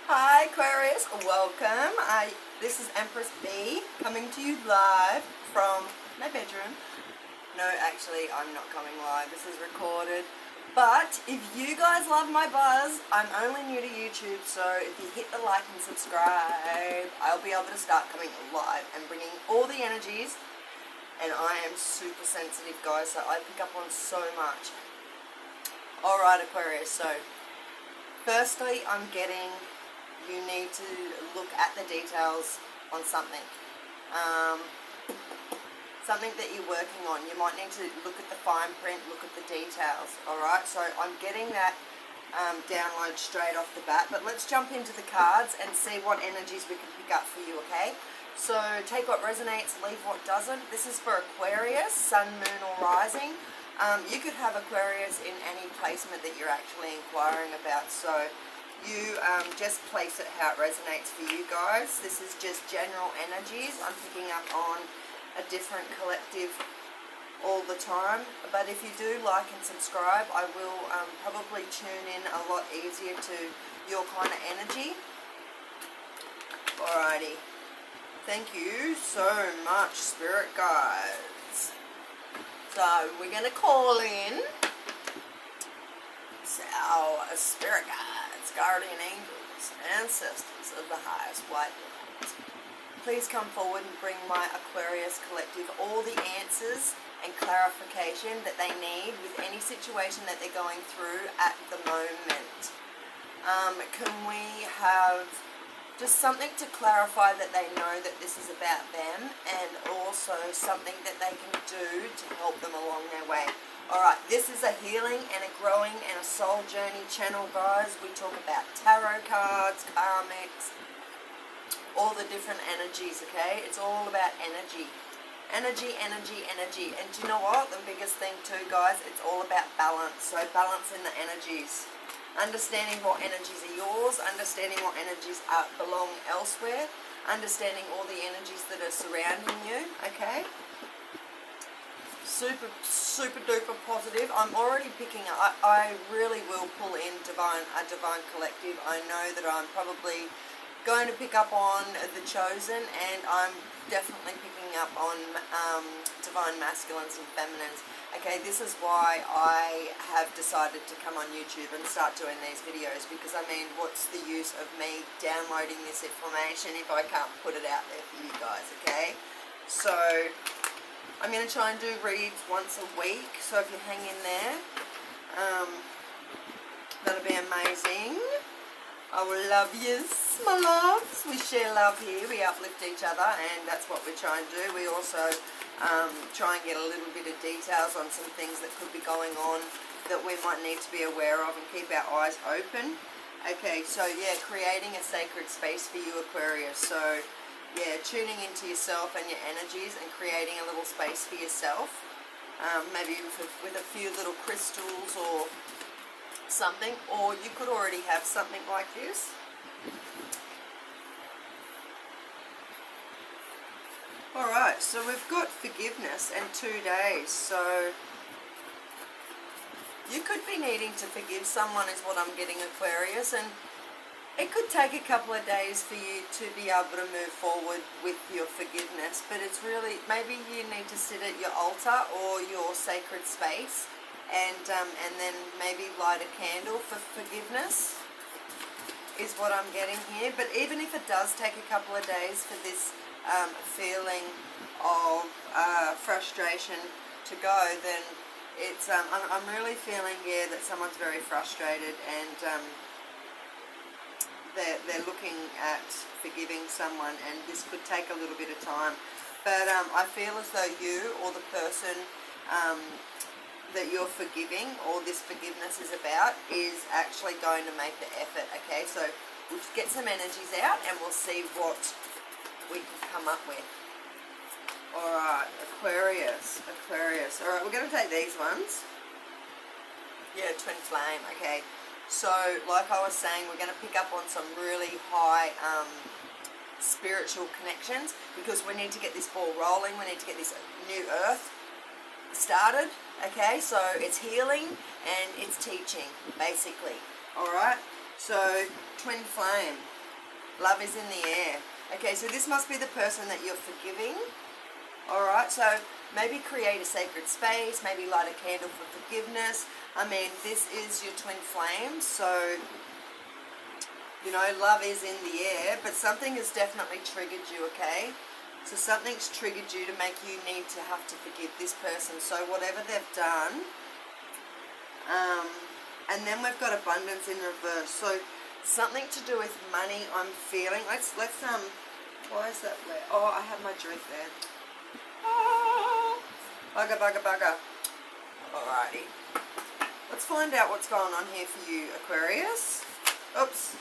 Hi Aquarius, welcome. This is Empress B coming to you live from my bedroom. No, actually I'm not coming live, this is recorded. But if you guys love my buzz, I'm only new to YouTube, so if you hit the like and subscribe, I'll be able to start coming live and bringing all the energies. And I am super sensitive, guys, so I pick up on so much. Alright Aquarius, so firstly you need to look at the details on something. Something that you're working on. You might need to look at the fine print, look at the details. Alright, so I'm getting that download straight off the bat. But let's jump into the cards and see what energies we can pick up for you, okay? So take what resonates, leave what doesn't. This is for Aquarius, Sun, Moon or Rising. You could have Aquarius in any placement that you're actually inquiring about. So you just place it how it resonates for you guys. This is just general energies. I'm picking up on a different collective all the time. But if you do like and subscribe, I will probably tune in a lot easier to your kind of energy. Alrighty. Thank you so much, Spirit Guides. So we're going to call in our Spirit Guides, Guardian Angels, Ancestors of the highest white light. Please come forward and bring my Aquarius collective all the answers and clarification that they need with any situation that they're going through at the moment. Can we have just something to clarify that they know that this is about them, and also something that they can do to help them along their way. Alright, this is a healing and a growing and a soul journey channel, guys. We talk about tarot cards, karmics, all the different energies, okay? It's all about energy. Energy, energy, energy. And do you know what? The biggest thing too, guys, it's all about balance. So balancing the energies. Understanding what energies are yours, understanding what energies belong elsewhere, understanding all the energies that are surrounding you, okay? Super, super duper positive. I'm already picking up, I really will pull in a divine collective. I know that I'm probably going to pick up on the chosen, and I'm definitely picking up on divine masculines and feminines. Okay, this is why I have decided to come on YouTube and start doing these videos, because I mean, what's the use of me downloading this information if I can't put it out there for you guys, okay? So I'm going to try and do reads once a week, so if you hang in there, that'll be amazing. I will love yous, my loves. We share love here, we uplift each other, and that's what we try and do. We also try and get a little bit of details on some things that could be going on that we might need to be aware of, and keep our eyes open. Okay, so yeah, creating a sacred space for you, Aquarius. So yeah, tuning into yourself and your energies and creating a little space for yourself. Maybe with a few little crystals or something, or you could already have something like this. Alright, so we've got forgiveness and 2 days, so you could be needing to forgive someone is what I'm getting, Aquarius, and it could take a couple of days for you to be able to move forward with your forgiveness, but it's really, maybe you need to sit at your altar or your sacred space and then maybe light a candle for forgiveness is what I'm getting here. But even if it does take a couple of days for this feeling of frustration to go, then it's I'm really feeling, yeah, that someone's very frustrated, and they're looking at forgiving someone, and this could take a little bit of time. But I feel as though you or the person that you're forgiving, or this forgiveness is about, is actually going to make the effort, okay? So we'll just get some energies out and we'll see what we can come up with. Alright, Aquarius. Alright, we're going to take these ones. Yeah, twin flame, okay. So, like I was saying, we're going to pick up on some really high spiritual connections, because we need to get this ball rolling. We need to get this new earth started, okay? So, it's healing and it's teaching, basically. Alright, so twin flame. Love is in the air. Okay, so this must be the person that you're forgiving. Alright, so maybe create a sacred space, maybe light a candle for forgiveness. I mean, this is your twin flame, so, you know, love is in the air, but something has definitely triggered you, okay? So something's triggered you to make you need to have to forgive this person. So whatever they've done, and then we've got abundance in reverse. So something to do with money, I'm feeling. Let's why is that wet? Oh, I had my drink there. Oh, bugger. Alrighty. Let's find out what's going on here for you, Aquarius. Oops.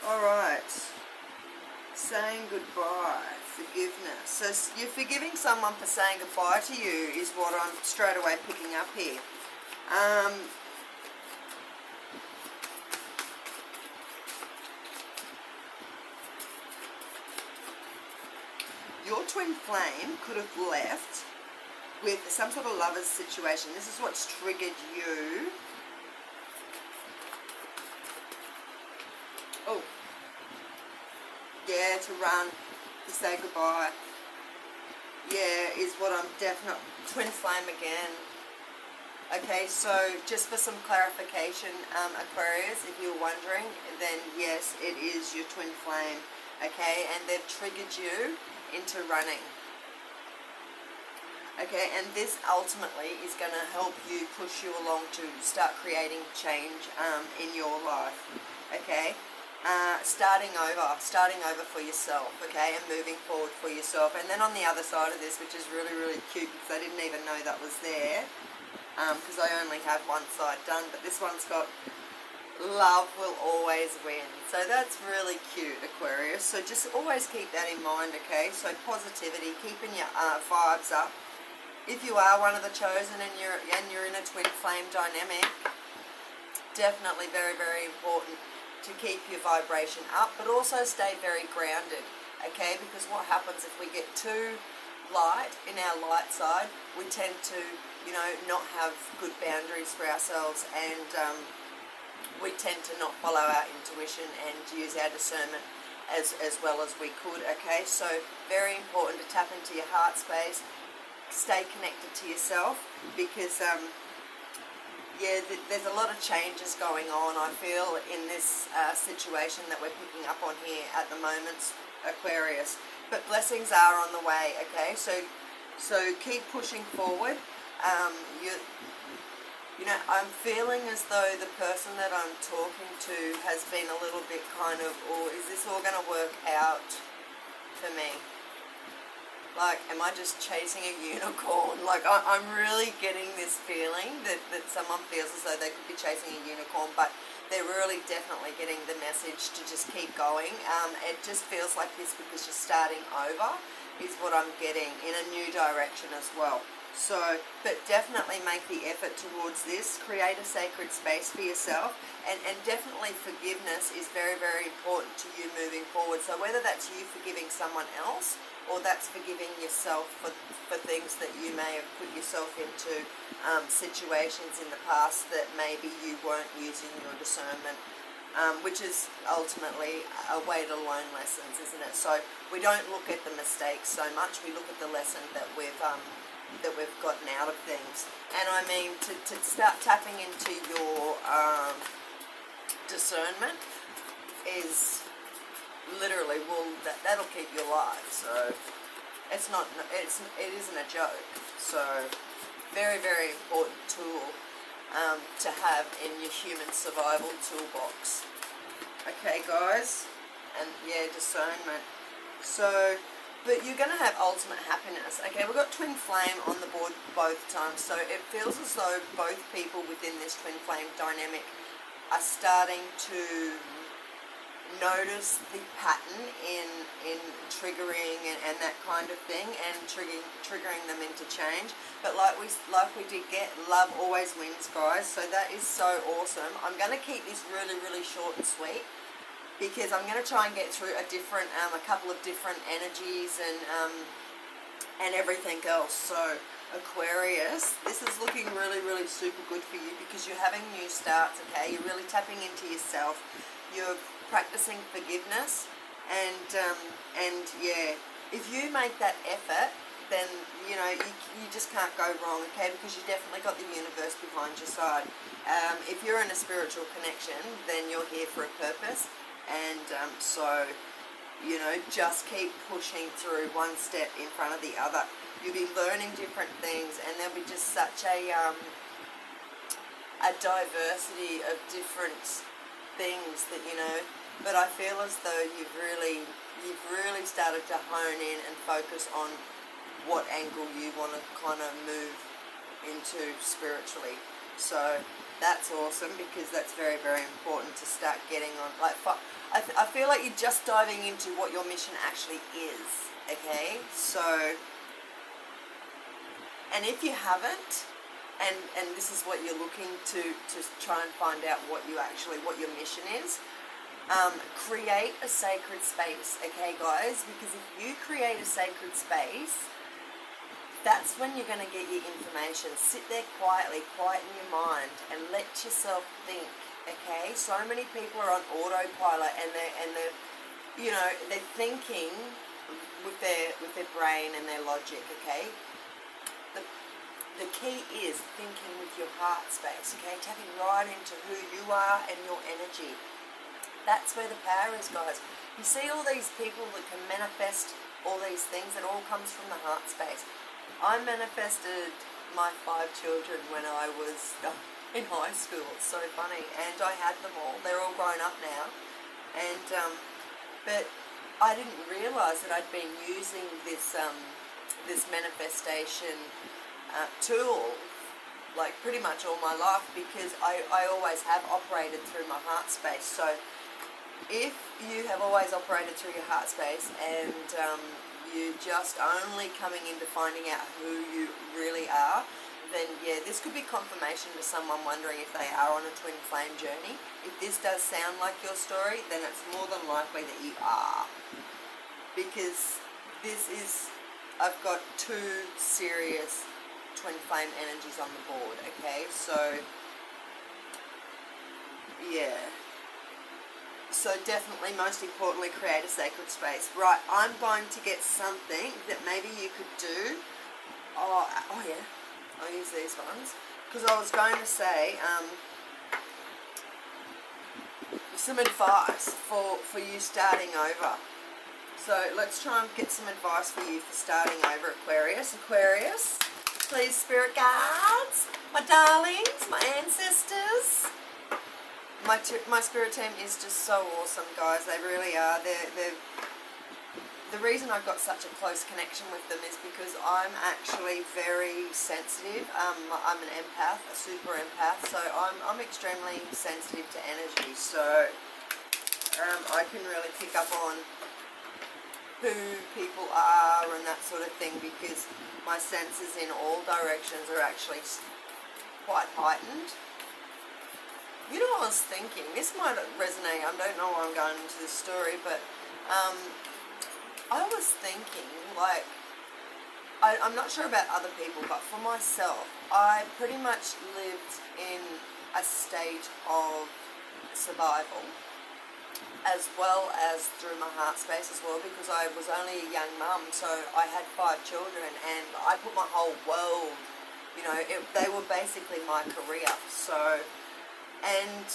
Alright. Saying goodbye. Forgiveness. So you're forgiving someone for saying goodbye to you is what I'm straight away picking up here. Your twin flame could have left with some sort of lover's situation. This is what's triggered you. Oh. Yeah, to run, to say goodbye. Yeah, is what I'm definitely... Twin flame again. Okay, so just for some clarification, Aquarius, if you're wondering, then yes, it is your twin flame. Okay, and they've triggered you into running. Okay, and this ultimately is going to help you, push you along to start creating change in your life. Okay, starting over for yourself. Okay, and moving forward for yourself. And then on the other side of this, which is really, really cute, because I didn't even know that was there, because I only have one side done, but this one's got love will always win. So that's really cute, Aquarius. So just always keep that in mind, okay? So positivity, keeping your vibes up. If you are one of the chosen and you're in a twin flame dynamic, definitely very, very important to keep your vibration up, but also stay very grounded, okay? Because what happens if we get too light in our light side, we tend to, you know, not have good boundaries for ourselves, and we tend to not follow our intuition and use our discernment as well as we could, okay? So very important to tap into your heart space, stay connected to yourself, because yeah, there's a lot of changes going on, I feel, in this situation that we're picking up on here at the moment, Aquarius. But blessings are on the way, okay? So keep pushing forward. You know, I'm feeling as though the person that I'm talking to has been a little bit kind of, oh, is this all going to work out for me? Like, am I just chasing a unicorn? Like, I'm really getting this feeling that someone feels as though they could be chasing a unicorn, but they're really definitely getting the message to just keep going. It just feels like this because you're starting over is what I'm getting, in a new direction as well. So, but definitely make the effort towards this. Create a sacred space for yourself, and definitely forgiveness is very, very important to you moving forward. So whether that's you forgiving someone else, or that's forgiving yourself for things that you may have put yourself into, situations in the past that maybe you weren't using your discernment, which is ultimately a way to learn lessons, isn't it? So we don't look at the mistakes so much, we look at the lesson that we've gotten out of things. And I mean, to start tapping into your discernment is literally, well, that'll keep you alive. So it isn't a joke. So very, very important tool to have in your human survival toolbox. Okay, guys, and yeah, discernment. So, but you're going to have ultimate happiness. Okay, we've got twin flame on the board both times, so it feels as though both people within this twin flame dynamic are starting to notice the pattern in triggering and that kind of thing, and triggering them into change. But like we did get, love always wins, guys. So that is so awesome. I'm going to keep this really, really short and sweet, because I'm going to try and get through a couple of different energies and everything else. So Aquarius, this is looking really, really super good for you, because you're having new starts, okay? You're really tapping into yourself. You've practicing forgiveness, and yeah, if you make that effort, then you just can't go wrong, okay? Because you definitely got the universe behind your side. If you're in a spiritual connection, then you're here for a purpose, and so just keep pushing through one step in front of the other. You'll be learning different things, and there'll be just such a diversity of different things that but I feel as though you've really started to hone in and focus on what angle you want to kind of move into spiritually. So that's awesome, because that's very, very important to start getting on. Like, I feel like you're just diving into what your mission actually is, okay? So, and if you haven't, and this is what you're looking to try and find out what your mission is, create a sacred space, okay, guys? Because if you create a sacred space, that's when you're going to get your information. Sit there quietly, quieten your mind, and let yourself think, okay? So many people are on autopilot, and they're they're thinking with their brain and their logic, okay? The key is thinking with your heart space, okay? Tapping right into who you are and your energy. That's where the power is, guys. You see all these people that can manifest all these things, it all comes from the heart space. I manifested my 5 children when I was in high school. It's so funny. And I had them all. They're all grown up now. And but I didn't realise that I'd been using this this manifestation tool like pretty much all my life, because I always have operated through my heart space. So if you have always operated through your heart space, and you're just only coming into finding out who you really are, then yeah, this could be confirmation to someone wondering if they are on a twin flame journey. If this does sound like your story, then it's more than likely that you are, because this is, I've got 2 serious twin flame energies on the board, okay? So yeah, so definitely, most importantly, create a sacred space. Right, I'm going to get something that maybe you could do. Oh yeah, I'll use these ones, because I was going to say some advice for you starting over. So let's try and get some advice for you for starting over, Aquarius. Aquarius, please, spirit guides, my darlings, my ancestors. My spirit team is just so awesome, guys. They really are. They're the reason I've got such a close connection with them is because I'm actually very sensitive. I'm an empath, a super empath, so I'm extremely sensitive to energy. So I can really pick up on who people are and that sort of thing, because my senses in all directions are actually quite heightened. You know what I was thinking? This might resonate. I don't know why I'm going into this story, but I was thinking, like, I'm not sure about other people, but for myself, I pretty much lived in a state of survival, as well as through my heart space as well, because I was only a young mum, so I had 5 children, and I put my whole world, they were basically my career. So, and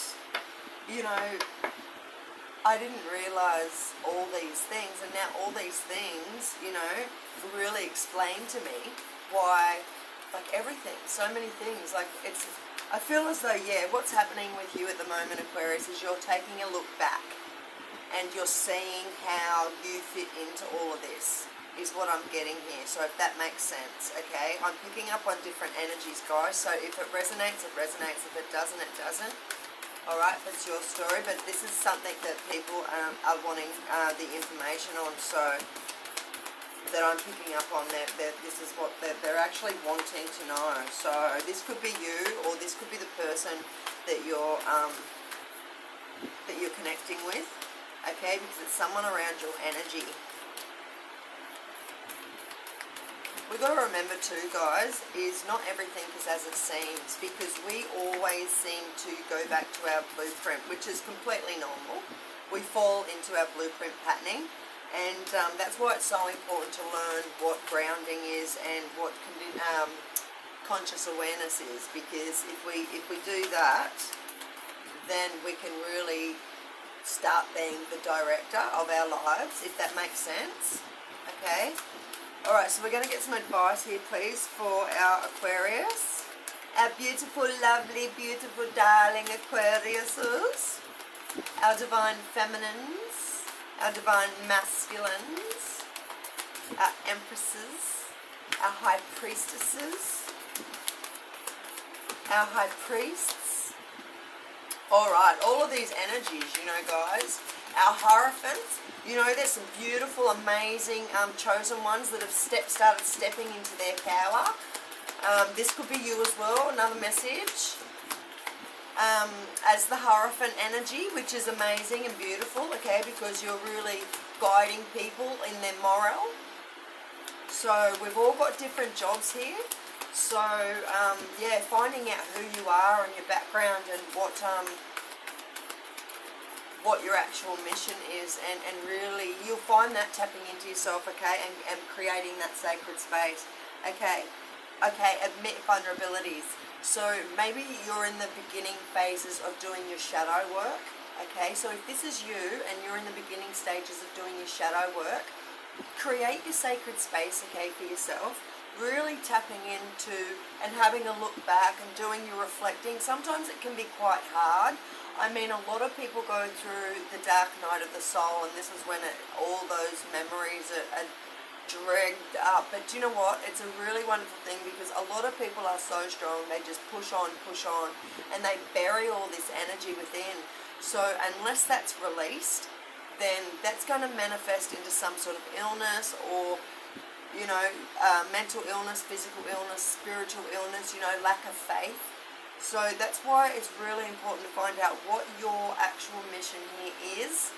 I didn't realise all these things, and now all these things, really explain to me why, like, everything, so many things, like, I feel as though, yeah, what's happening with you at the moment, Aquarius, is you're taking a look back, and you're seeing how you fit into all of this, is what I'm getting here. So if that makes sense, okay? I'm picking up on different energies, guys, so if it resonates, it resonates. If it doesn't, it doesn't. Alright, that's your story, but this is something that people are wanting the information on, so that I'm picking up on. This is what they're actually wanting to know. So this could be you, or this could be the person that you're connecting with, okay? Because it's someone around your energy. We've got to remember too, guys, is not everything is as it seems, because we always seem to go back to our blueprint, which is completely normal. We fall into our blueprint patterning. And that's why it's so important to learn what grounding is and what conscious awareness is, because if we do that, then we can really start being the director of our lives, if that makes sense. Okay. All right, so we're going to get some advice here, please, for our Aquarius. Our beautiful, lovely, beautiful, darling Aquariuses. Our divine feminines. Our divine masculines. Our empresses. Our high priestesses. Our high priests. Alright, all of these energies, you know, guys. Our Hierophants, you know, there's some beautiful, amazing, chosen ones that have started stepping into their power. This could be you as well, another message. As the Hierophant energy, which is amazing and beautiful, okay, because you're really guiding people in their moral. So we've all got different jobs here. So, yeah, finding out who you are and your background and what your actual mission is, and really you'll find that tapping into yourself, okay, and creating that sacred space. Okay, admit vulnerabilities. So maybe you're in the beginning phases of doing your shadow work, okay, so if this is you and you're in the beginning stages of doing your shadow work, create your sacred space, okay, for yourself. Really tapping into and having a look back and doing your reflecting. Sometimes it can be quite hard. I mean, a lot of people go through the dark night of the soul, and this is when all those memories are dragged up. But do you know what? It's a really wonderful thing, because a lot of people are so strong, they just push on, and they bury all this energy within. So unless that's released, then that's going to manifest into some sort of illness, or you know, mental illness, physical illness, spiritual illness, you know, lack of faith. So that's why it's really important to find out what your actual mission here is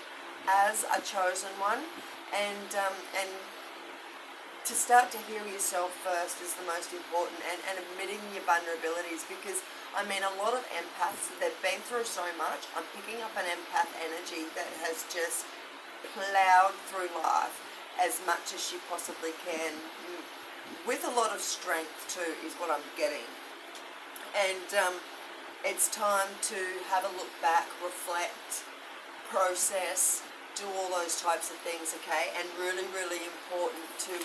as a chosen one, and to start to heal yourself first is the most important, and admitting your vulnerabilities, because I mean, a lot of empaths, they've been through so much. I'm picking up an empath energy that has just plowed through life as much as she possibly can, with a lot of strength too, is what I'm getting. And it's time to have a look back, reflect, process, do all those types of things, okay? And really, really important to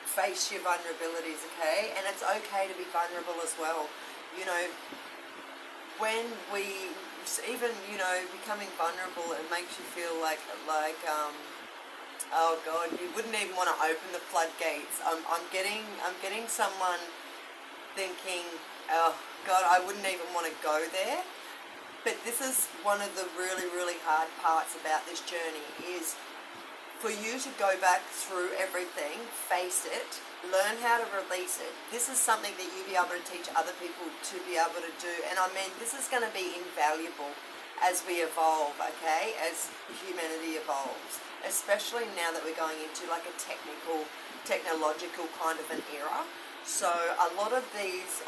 face your vulnerabilities, okay? And it's okay to be vulnerable as well. You know, when we even, you know, becoming vulnerable, it makes you feel like oh God, you wouldn't even want to open the floodgates. I'm getting someone thinking, oh God, I wouldn't even want to go there. But this is one of the really, really hard parts about this journey, is for you to go back through everything, face it, learn how to release it. This is something that you'll be able to teach other people to be able to do. And I mean, this is going to be invaluable as we evolve, okay, as humanity evolves, especially now that we're going into like a technological kind of an era. So a lot of these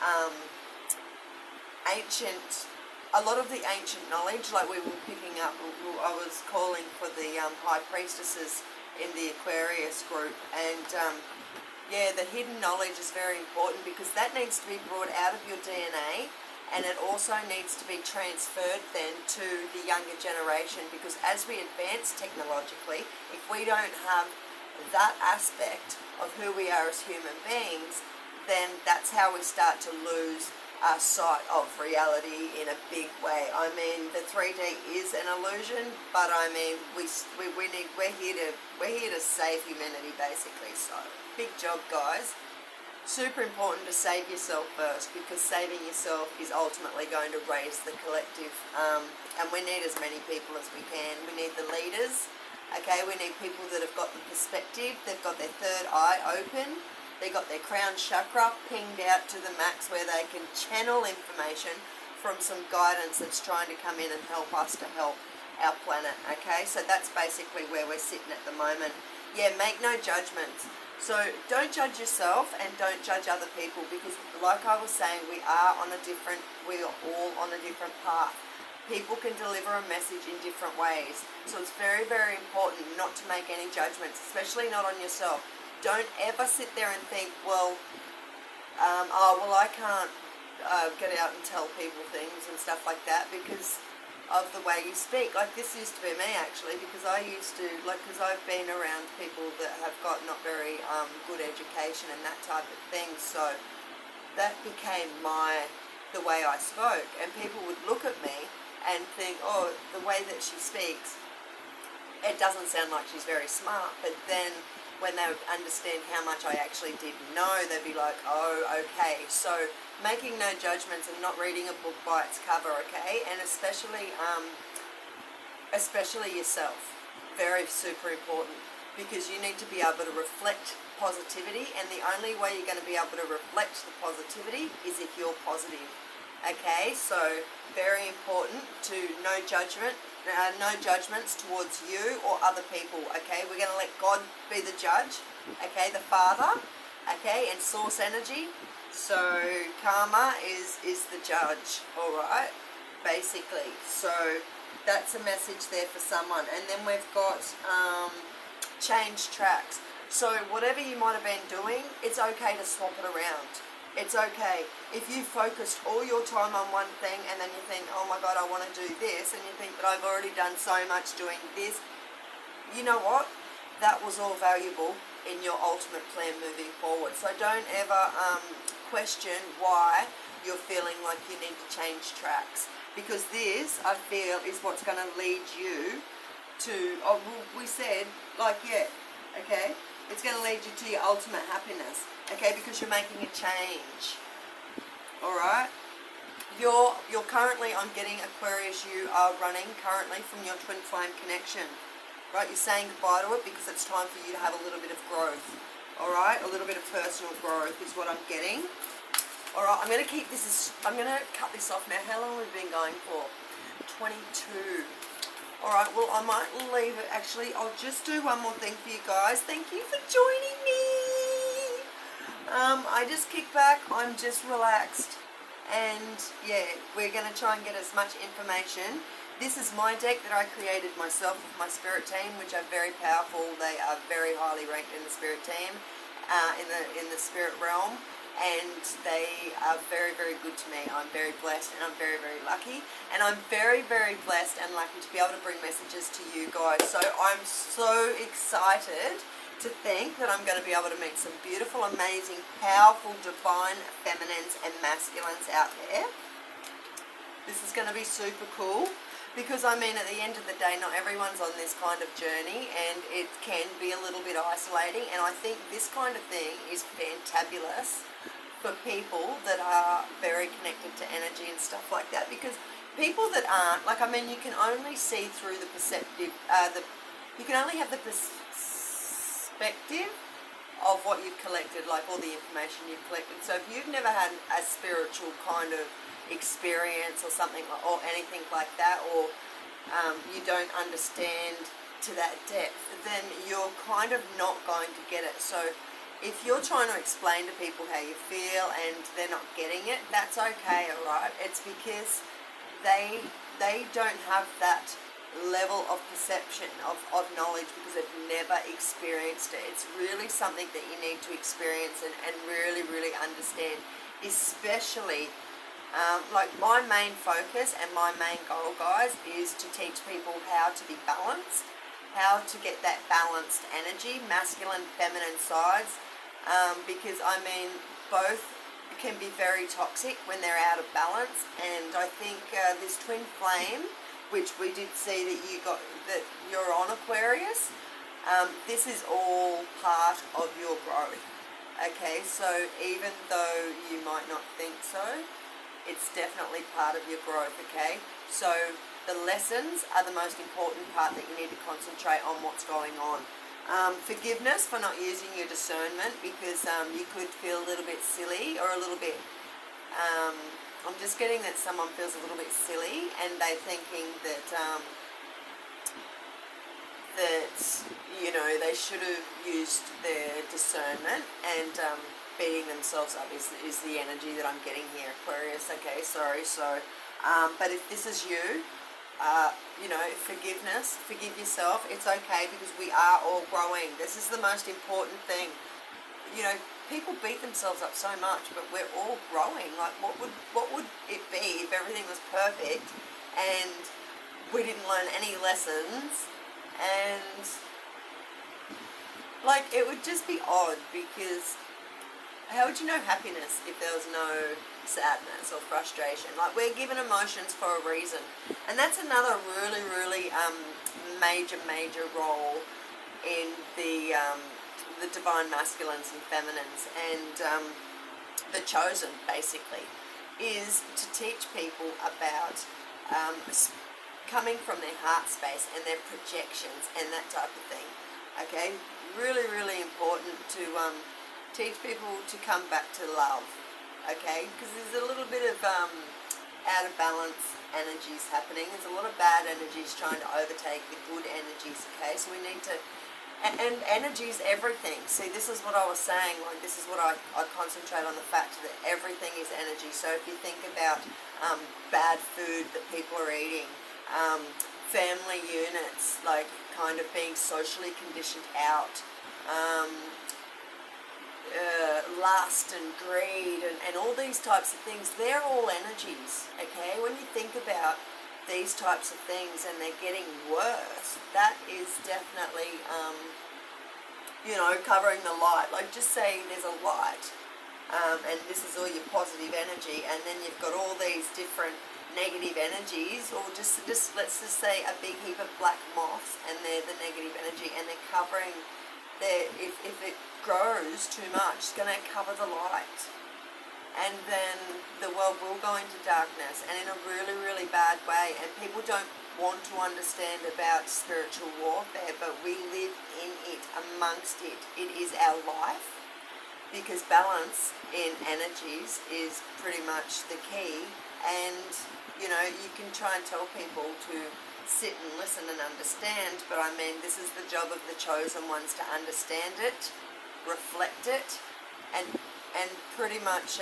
a lot of the ancient knowledge, like we were picking up, I was calling for the high priestesses in the Aquarius group, and yeah, the hidden knowledge is very important, because that needs to be brought out of your DNA, and it also needs to be transferred then to the younger generation, because as we advance technologically, if we don't have that aspect of who we are as human beings, then that's how we start to lose our sight of reality in a big way. I mean, the 3D is an illusion, but I mean, we're here to save humanity, basically. So big job, guys. Super important to save yourself first, because saving yourself is ultimately going to raise the collective, and we need as many people as we can. We need the leaders, okay? We need people that have got the perspective, they've got their third eye open, they got their crown chakra pinged out to the max, where they can channel information from some guidance that's trying to come in and help us to help our planet, okay? So that's basically where we're sitting at the moment. Yeah, make no judgments. So don't judge yourself and don't judge other people, because like I was saying, we're all on a different path. people can deliver a message in different ways. So it's very, very important not to make any judgments, especially not on yourself. Don't ever sit there and think, well, I can't get out and tell people things and stuff like that because of the way you speak. Like, this used to be me, actually, because I used to, because I've been around people that have got not very good education and that type of thing, so that became the way I spoke, and people would look at me and think, oh, the way that she speaks, it doesn't sound like she's very smart. But then when they would understand how much I actually did know, they'd be like, oh, okay. So making no judgments and not reading a book by its cover, okay? And especially yourself, very super important, because you need to be able to reflect positivity, and the only way you're going to be able to reflect the positivity is if you're positive. Okay, so very important to no judgments towards you or other people. Okay, we're going to let God be the judge. Okay, the Father. Okay, and source energy. So karma is the judge. All right, basically. So that's a message there for someone. And then we've got change tracks. So whatever you might have been doing, it's okay to swap it around. It's okay. If you focused all your time on one thing and then you think, oh my God, I want to do this, and you think, but I've already done so much doing this, you know what? That was all valuable in your ultimate plan moving forward. So don't ever question why you're feeling like you need to change tracks, because this, I feel, is what's going to lead you to, we said, okay, it's going to lead you to your ultimate happiness. Okay, because you're making a change. Alright? You're currently, I'm getting Aquarius, you are running currently from your twin flame connection. Right? You're saying goodbye to it because it's time for you to have a little bit of growth. Alright? A little bit of personal growth is what I'm getting. Alright, I'm going to keep this, I'm going to cut this off now. How long have we been going for? 22. Alright, well, I might leave it. Actually, I'll just do one more thing for you guys. Thank you for joining me. I just kick back, I'm just relaxed, and yeah, we're going to try and get as much information. This is my deck that I created myself with my spirit team, which are very powerful. They are very highly ranked in the spirit team, in the spirit realm, and they are very, very good to me. I'm very blessed, and I'm very, very lucky, and I'm very, very blessed and lucky to be able to bring messages to you guys. So I'm so excited to think that I'm going to be able to meet some beautiful, amazing, powerful, divine feminines and masculines out there. This is going to be super cool because, I mean, at the end of the day, not everyone's on this kind of journey, and it can be a little bit isolating, and I think this kind of thing is fantabulous for people that are very connected to energy and stuff like that, because people that aren't, like, I mean, you can only see through the perceptive, you can only have the perspective of what you've collected, like all the information you've collected. So if you've never had a spiritual kind of experience or something, or anything like that, or you don't understand to that depth, then you're kind of not going to get it. So if you're trying to explain to people how you feel and they're not getting it, that's okay, alright? It's because they don't have that level of perception of knowledge, because they've never experienced it. It's really something that you need to experience and really, really understand, especially like my main focus and my main goal, guys, is to teach people how to be balanced, how to get that balanced energy, masculine, feminine sides, because I mean both can be very toxic when they're out of balance. And I think this twin flame, which we did see that you're on, Aquarius, this is all part of your growth. Okay, so even though you might not think so, it's definitely part of your growth. Okay, so the lessons are the most important part that you need to concentrate on what's going on. Forgiveness for not using your discernment, because you could feel a little bit silly or a little bit I'm just getting that someone feels a little bit silly, and they're thinking that you know, they should have used their discernment, and beating themselves up is the energy that I'm getting here, Aquarius. Okay, sorry. So But if this is you, you know, forgiveness, forgive yourself. It's okay, because we are all growing. This is the most important thing. You know, people beat themselves up so much, but we're all growing. Like, what would it be if everything was perfect and we didn't learn any lessons? And like, it would just be odd, because how would you know happiness if there was no sadness or frustration? Like, we're given emotions for a reason, and that's another really major role in the divine masculines and feminines, and the chosen, basically, is to teach people about coming from their heart space and their projections and that type of thing. Okay, really important to teach people to come back to love. Okay, because there's a little bit of out of balance energies happening. There's a lot of bad energies trying to overtake the good energies. Okay, so we need to, and energy is everything. See, this is what I was saying. Like, this is what I concentrate on, the fact that everything is energy. So if you think about bad food that people are eating, family units, like, kind of being socially conditioned out, lust and greed and all these types of things, they're all energies. Okay, when you think about these types of things and they're getting worse, that is definitely you know, covering the light. Like, just say there's a light, and this is all your positive energy, and then you've got all these different negative energies, or just let's just say a big heap of black moths, and they're the negative energy, and they're covering their, if it grows too much, it's going to cover the light, and then the world will go into darkness, and in a really bad way. And people don't want to understand about spiritual warfare, but we live in it, amongst it. It is our life, because balance in energies is pretty much the key. And you know, you can try and tell people to sit and listen and understand, but I mean, this is the job of the chosen ones, to understand it, reflect it, and pretty much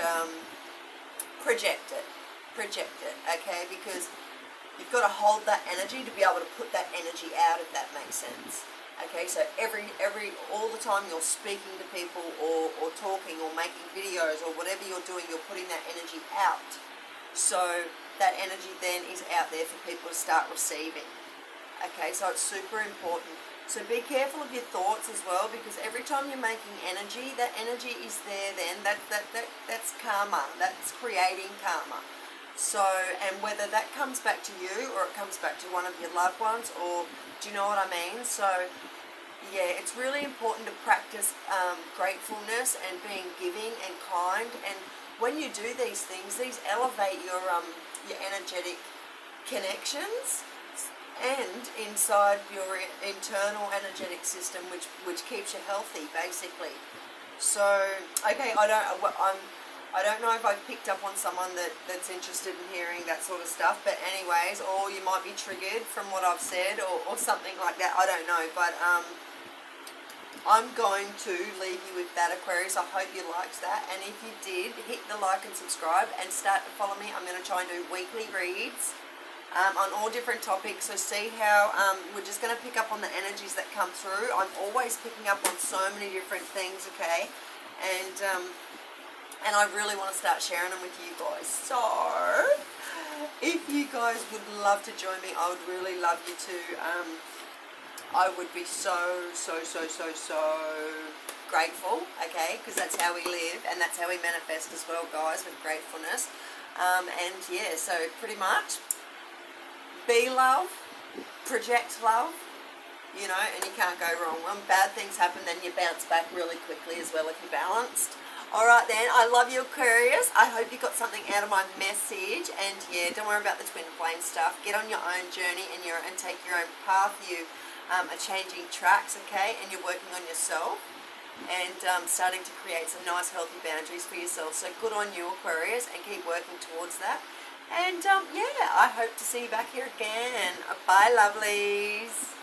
project it, okay? Because you've got to hold that energy to be able to put that energy out, if that makes sense. Okay, so all the time you're speaking to people, or talking, or making videos, or whatever you're doing, you're putting that energy out. So that energy then is out there for people to start receiving. Okay, so it's super important. So be careful of your thoughts as well, because every time you're making energy, that energy is there then. That's karma. That's creating karma. So, and whether that comes back to you, or it comes back to one of your loved ones, or, do you know what I mean? So, yeah, it's really important to practice gratefulness and being giving and kind. And when you do these things, these elevate your energetic connections, and inside your internal energetic system, which keeps you healthy, basically. So, okay, I don't know if I've picked up on someone that's interested in hearing that sort of stuff, but anyways, or you might be triggered from what I've said, or something like that, I don't know, but I'm going to leave you with that, Aquarius. I hope you liked that, and if you did, hit the like and subscribe, and start to follow me. I'm going to try and do weekly reads on all different topics, so see how we're just going to pick up on the energies that come through. I'm always picking up on so many different things, okay, and I really want to start sharing them with you guys. So if you guys would love to join me, I would really love you to. I would be so grateful, okay, because that's how we live, and that's how we manifest as well, guys, with gratefulness. And yeah, so pretty much be love, project love, you know, and you can't go wrong. When bad things happen, then you bounce back really quickly as well if you're balanced. Alright then, I love you, Aquarius. I hope you got something out of my message, and yeah, don't worry about the twin flame stuff. Get on your own journey and take your own path. You are changing tracks, okay, and you're working on yourself, and starting to create some nice healthy boundaries for yourself. So good on you, Aquarius, and keep working towards that. And yeah, I hope to see you back here again. Bye, lovelies.